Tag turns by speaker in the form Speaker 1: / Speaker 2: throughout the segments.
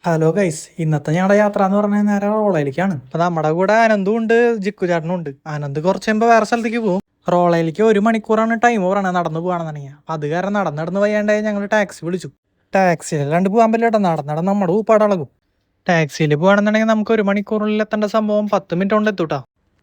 Speaker 1: Hello guys, ഇന്നത്തെ ഞങ്ങളുടെ യാത്ര എന്ന് പറഞ്ഞാൽ നേരെ റോളയിലേക്കാണ്. അപ്പൊ നമ്മുടെ കൂടെ ആനന്ദും ഉണ്ട്, ജിക്കു ചേട്ടനും ഉണ്ട്. ആനന്ദ് കുറച്ച് കഴിയുമ്പോൾ വേറെ സ്ഥലത്തേക്ക് പോകും. റോളയിലേക്ക് 1 മണിക്കൂറാണ് ടൈം പറയണത് നടന്നു പോകണമെന്നുണ്ടെങ്കിൽ. അപ്പൊ അത് കാരണം നടന്ന് വയ്യാണ്ടായി ഞങ്ങൾ ടാക്സി വിളിച്ചു. ടാക്സിയിലല്ലാണ്ട് പോകാൻ പറ്റില്ല കേട്ടോ, നടന്ന് നമ്മുടെ ഊപ്പാടളകും. ടാക്സിയിൽ പോകണമെന്നുണ്ടെങ്കിൽ നമുക്ക് 1 മണിക്കൂറിനുള്ളിൽ എത്തേണ്ട സംഭവം 10 മിനിറ്റ് കൊണ്ട് എത്തൂട്ടാ.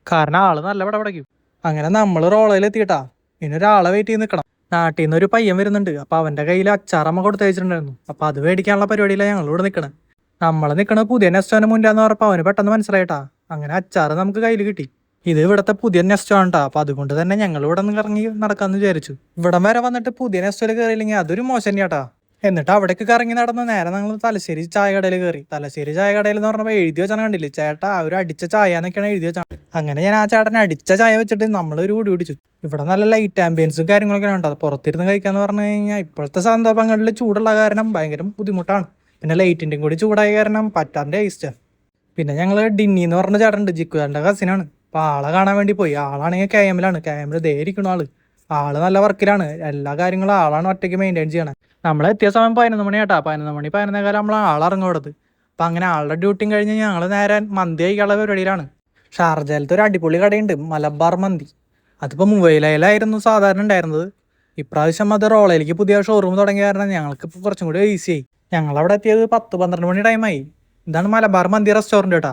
Speaker 1: കാരണം ആള് നല്ല പടപടയ്ക്കും. അങ്ങനെ നമ്മൾ റോളയിൽ എത്തിയിട്ടാ. ഇനി ഒരാളെ വെയിറ്റ് ചെയ്ത് നിൽക്കണം. നാട്ടിൽ നിന്ന് ഒരു പയ്യൻ വരുന്നുണ്ട്. അപ്പൊ അവന്റെ കയ്യിൽ അച്ചാറമ്മ കൊടുത്തയച്ചിട്ടുണ്ടായിരുന്നു. അപ്പൊ അത് മേടിക്കാനുള്ള പരിപാടിയിലാണ് ഞങ്ങൾ ഇവിടെ നിൽക്കണേ. നമ്മൾ നിൽക്കണ പുതിയ നെസ്റ്റോന് മുന്നാന്ന് പറഞ്ഞപ്പോ അവന് പെട്ടെന്ന് മനസ്സിലായിട്ടാ. അങ്ങനെ അച്ചാറ് നമുക്ക് കയ്യിൽ കിട്ടി. ഇത് ഇവിടത്തെ പുതിയ നെസ്റ്റോ ആണ്ടാ. അപ്പൊ അതുകൊണ്ട് തന്നെ ഞങ്ങൾ ഇവിടെ നിന്ന് ഇറങ്ങി നടക്കാന്ന് വിചാരിച്ചു. ഇവിടം വരെ വന്നിട്ട് പുതിയ നെസ്റ്റോയിൽ കയറിയില്ലെങ്കിൽ അതൊരു മോശം തന്നെയാട്ടാ. എന്നിട്ട് അവിടേക്ക് കറങ്ങി നടന്ന് നേരെ ഞങ്ങൾ തലശ്ശേരി ചായ കടയിൽ കയറി. തലശ്ശേരി ചായ കടയിൽ എന്ന് പറഞ്ഞപ്പോൾ എഴുതി വെച്ചാൽ കണ്ടില്ലേ, ചേട്ടാ ഒരു അടിച്ച ചായ എന്നൊക്കെയാണ് എഴുതി വെച്ചാൽ. അങ്ങനെ ഞാൻ ആ ചേട്ടനെ അടിച്ച ചായ വെച്ചിട്ട് നമ്മളൊരു കൂടി പിടിച്ചു. ഇവിടെ നല്ല ലൈറ്റ് ആംബിയൻസും കാര്യങ്ങളൊക്കെ ഉണ്ട്. അത് പുറത്തിരുന്ന് കഴിക്കാന്ന് പറഞ്ഞു കഴിഞ്ഞാൽ ഇപ്പോഴത്തെ സന്ദർഭങ്ങളിൽ ചൂടുള്ള കാരണം ഭയങ്കര ബുദ്ധിമുട്ടാണ്. പിന്നെ ലൈറ്റിൻ്റെയും കൂടി ചൂടായ കാരണം പറ്റാൻ്റെ ടേസ്റ്റാണ്. പിന്നെ ഞങ്ങൾ ഡിന്നി എന്ന് പറഞ്ഞ ചേട്ടനുണ്ട്, ജിക്കുകാരൻ്റെ കസിനാണ്. അപ്പോൾ ആളെ കാണാൻ വേണ്ടി പോയി. ആളാണെങ്കിൽ KM-ലാണ്. KM-ൽ ദേ ഇരിക്കണ ആള് നല്ല വർക്കിലാണ്. എല്ലാ കാര്യങ്ങളും ആളാണ് ഒറ്റയ്ക്ക് മെയിൻറ്റെയിൻ ചെയ്യണം. നമ്മളെത്തിയ സമയം 11 മണി കേട്ടാ. 11 മണി 11 കാലം നമ്മൾ ആളിറങ്ങും അവിടത്ത്. അപ്പം അങ്ങനെ ആളുടെ ഡ്യൂട്ടിയും കഴിഞ്ഞ് ഞങ്ങൾ നേരെ മന്തി കഴിക്കാനുള്ള പരിപാടിയിലാണ്. ഷാർജയിലത്തെ ഒരു അടിപൊളി കടയുണ്ട്, മലബാർ മന്തി. അതിപ്പോൾ മുംബൈയിലായിരുന്നു സാധാരണ ഉണ്ടായിരുന്നത്. ഇപ്രാവശ്യം അത് റോളയിലേക്ക് പുതിയ ഷോറൂം തുടങ്ങിയ കാരണം ഞങ്ങൾക്ക് ഇപ്പോൾ കുറച്ചും കൂടി ഈസിയായി. ഞങ്ങളവിടെ എത്തിയത് 10-12 മണി ടൈമായി. ഇതാണ് മലബാർ മന്തി റെസ്റ്റോറൻറ്റ് കേട്ടാ.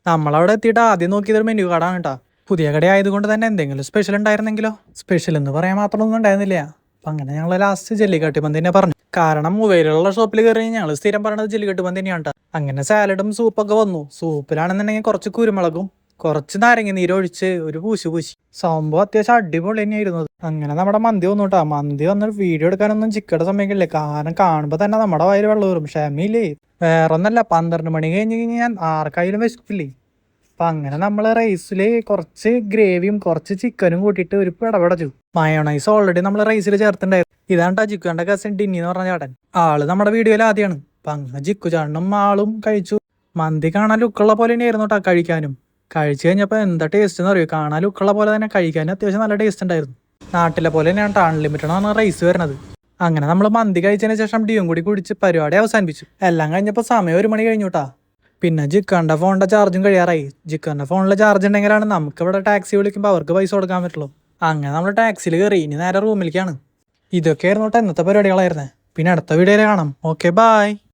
Speaker 1: നമ്മളവിടെ എത്തിയിട്ട് ആദ്യം നോക്കിയതൊരു മെനു കാർഡാണ് കേട്ടാ. പുതിയ കട ആയതുകൊണ്ട് തന്നെ എന്തെങ്കിലും സ്പെഷ്യൽ ഉണ്ടായിരുന്നെങ്കിലോ. സ്പെഷ്യൽ എന്ന് പറയാൻ മാത്രമൊന്നും ഉണ്ടായിരുന്നില്ല. അപ്പം അങ്ങനെ ഞങ്ങൾ ലാസ്റ്റ് ജെല്ലിക്കട്ടി മന്തി തന്നെ പറഞ്ഞു. കാരണം മൊബൈലിലുള്ള ഷോപ്പിൽ കയറി ഞങ്ങൾ സ്ഥിരം പറയണത് ജെല്ലിക്കട്ടി മന്തി തന്നെയാണ് കേട്ടോ. അങ്ങനെ സാലഡും സൂപ്പൊക്കെ വന്നു. സൂപ്പിലാണെന്നുണ്ടെങ്കിൽ കുറച്ച് കുരുമുളകും കുറച്ച് നാരങ്ങ നീരൊഴിച്ച് ഒരു പൂശി സംഭവം അത്യാവശ്യം അടിപൊളി തന്നെയായിരുന്നു. അങ്ങനെ നമ്മുടെ മന്തി വന്നു കേട്ടോ. മന്തി വന്നിട്ട് വീഡിയോ എടുക്കാനൊന്നും ചിക്കയുടെ സമയമില്ലേ, കാരണം കാണുമ്പോൾ തന്നെ നമ്മുടെ വായിൽ വെള്ളം വരും. ക്ഷമയില്ലേ, വേറെ ഒന്നല്ല. 12 മണി കഴിഞ്ഞ് ഞാൻ ആർക്കായാലും വിശപ്പില്ലേ. അപ്പം അങ്ങനെ നമ്മൾ റൈസിൽ കുറച്ച് ഗ്രേവിയും കുറച്ച് ചിക്കനും കൂട്ടിയിട്ട് ഒരു പിടപെടച്ചു. മയോണൈസ് ഓൾറെഡി നമ്മൾ റൈസിൽ ചേർത്തിട്ടുണ്ടായിരുന്നു. ഇതാണ് ജിക്കുവിൻ്റെ കസിൻ ഡിന്നി എന്ന് പറഞ്ഞ ചേട്ടൻ. ആള് നമ്മുടെ വീഡിയോയിൽ ആദ്യമാണ്. അപ്പം അങ്ങനെ ജിക്കു ചേട്ടനും ആളും കഴിച്ചു. മന്തി കാണാൻ ലുക്കുള്ള പോലെ തന്നെയായിരുന്നു കേട്ടോ കഴിക്കാനും. കഴിച്ചു കഴിഞ്ഞപ്പോൾ എന്താ ടേസ്റ്റ് എന്ന് അറിയോ, കാണാൻ ലുക്കുള്ള പോലെ തന്നെ കഴിക്കാനും അത്യാവശ്യം നല്ല ടേസ്റ്റ് ഉണ്ടായിരുന്നു. നാട്ടിലെ പോലെ തന്നെയാണ് അൺലിമിറ്റഡ് ആണ് റൈസ് വരുന്നത്. അങ്ങനെ നമ്മൾ മന്തി കഴിച്ചതിന് ശേഷം ഡ്യൂയും കൂടി കുടിച്ച് പരിപാടി അവസാനിപ്പിച്ചു. എല്ലാം കഴിഞ്ഞപ്പോൾ സമയം 1 മണി കഴിഞ്ഞു കേട്ടാ. പിന്നെ ജിക്കാൻ്റെ ഫോണിൻ്റെ ചാർജും കഴിയാറായി. ജിക്കാൻ്റെ ഫോണിലെ ചാർജ് ഉണ്ടെങ്കിലാണ് നമുക്ക് ഇവിടെ ടാക്സി വിളിക്കുമ്പോൾ അവർക്ക് പൈസ കൊടുക്കാൻ പറ്റുള്ളൂ. അങ്ങനെ നമ്മൾ ടാക്സിയിൽ കയറി. ഇനി നേരെ റൂമിലേക്കാണ്. ഇതൊക്കെയായിരുന്നു കേട്ടോ ഇന്നത്തെ പരിപാടികളായിരുന്നേ. പിന്നെ അടുത്ത വീഡിയോയിൽ കാണാം. Okay, bye.